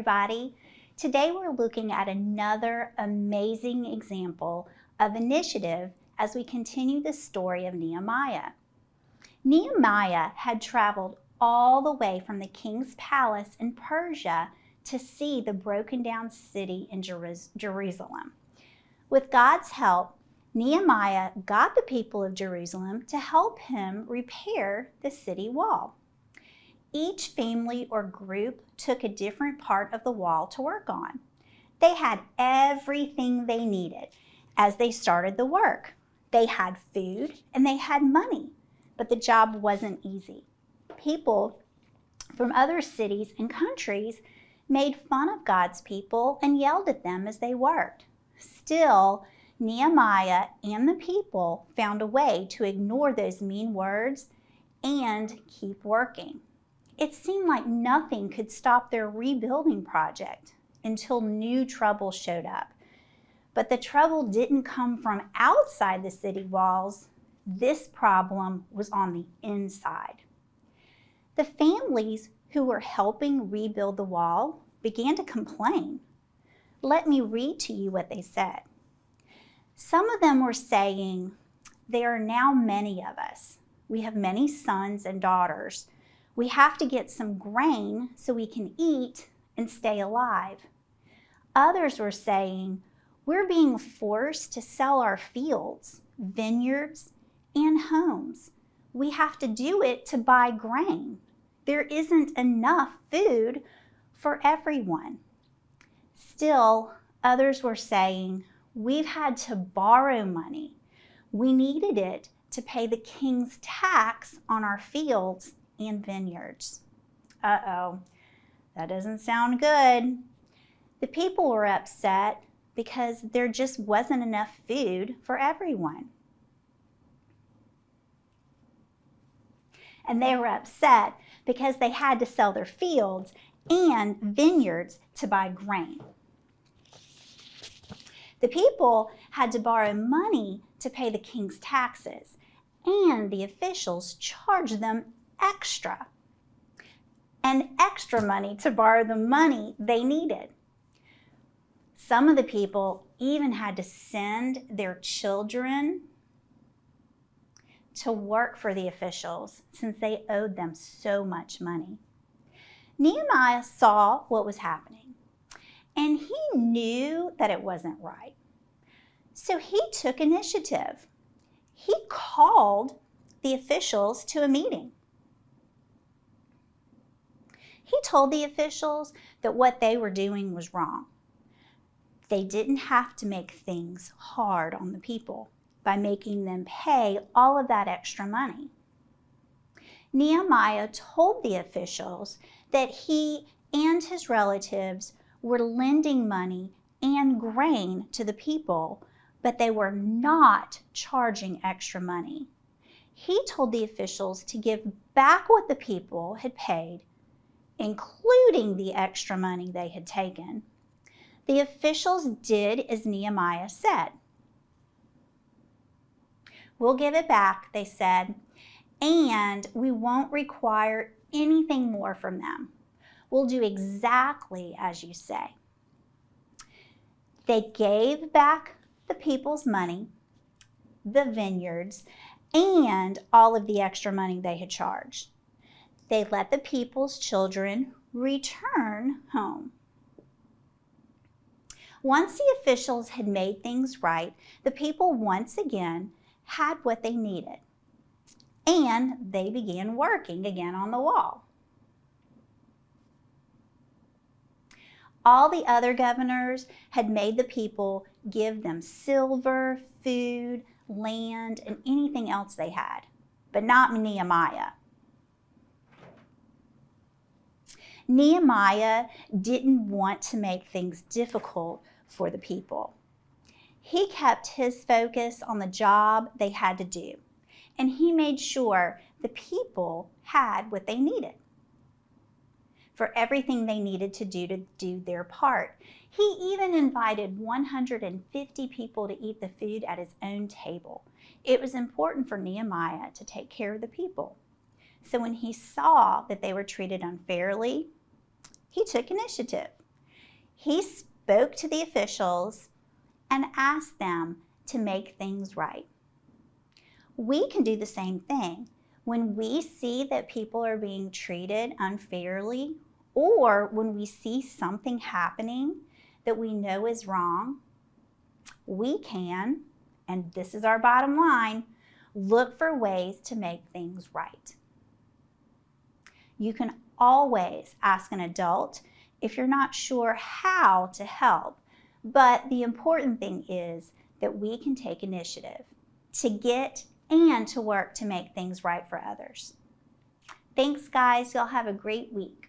everybody. Today we're looking at another amazing example of initiative as we continue the story of Nehemiah. Nehemiah had traveled all the way from the king's palace in Persia to see the broken down city in Jerusalem. With God's help, Nehemiah got the people of Jerusalem to help him repair the city wall. Each family or group took a different part of the wall to work on. They had everything they needed as they started the work. They had food and they had money, but the job wasn't easy. People from other cities and countries made fun of God's people and yelled at them as they worked. Still, Nehemiah and the people found a way to ignore those mean words and keep working. It seemed like nothing could stop their rebuilding project until new trouble showed up. But the trouble didn't come from outside the city walls. This problem was on the inside. The families who were helping rebuild the wall began to complain. Let me read to you what they said. Some of them were saying, "There are now many of us. We have many sons and daughters. We have to get some grain so we can eat and stay alive." Others were saying, "We're being forced to sell our fields, vineyards, and homes. We have to do it to buy grain. There isn't enough food for everyone." Still, others were saying, "We've had to borrow money. We needed it to pay the king's tax on our fields and vineyards." Uh-oh, that doesn't sound good. The people were upset because there just wasn't enough food for everyone. And they were upset because they had to sell their fields and vineyards to buy grain. The people had to borrow money to pay the king's taxes, and the officials charged them extra money to borrow the money they needed. Some of the people even had to send their children to work for the officials since they owed them so much money. Nehemiah saw what was happening, and he knew that it wasn't right. So he took initiative. He called the officials to a meeting. He told the officials that what they were doing was wrong. They didn't have to make things hard on the people by making them pay all of that extra money. Nehemiah told the officials that he and his relatives were lending money and grain to the people, but they were not charging extra money. He told the officials to give back what the people had paid, including the extra money they had taken. The officials did as Nehemiah said. "We'll give it back," they said, "and we won't require anything more from them. We'll do exactly as you say." They gave back the people's money, the vineyards, and all of the extra money they had charged. They let the people's children return home. Once the officials had made things right, the people once again had what they needed, and they began working again on the wall. All the other governors had made the people give them silver, food, land, and anything else they had, but not Nehemiah. Nehemiah didn't want to make things difficult for the people. He kept his focus on the job they had to do, and he made sure the people had what they needed for everything they needed to do their part. He even invited 150 people to eat the food at his own table. It was important for Nehemiah to take care of the people. So when he saw that they were treated unfairly, he took initiative. He spoke to the officials and asked them to make things right. We can do the same thing. When we see that people are being treated unfairly, or when we see something happening that we know is wrong, we can, and this is our bottom line, look for ways to make things right. You can always ask an adult if you're not sure how to help, but the important thing is that we can take initiative to get and to work to make things right for others. Thanks, guys. Y'all have a great week.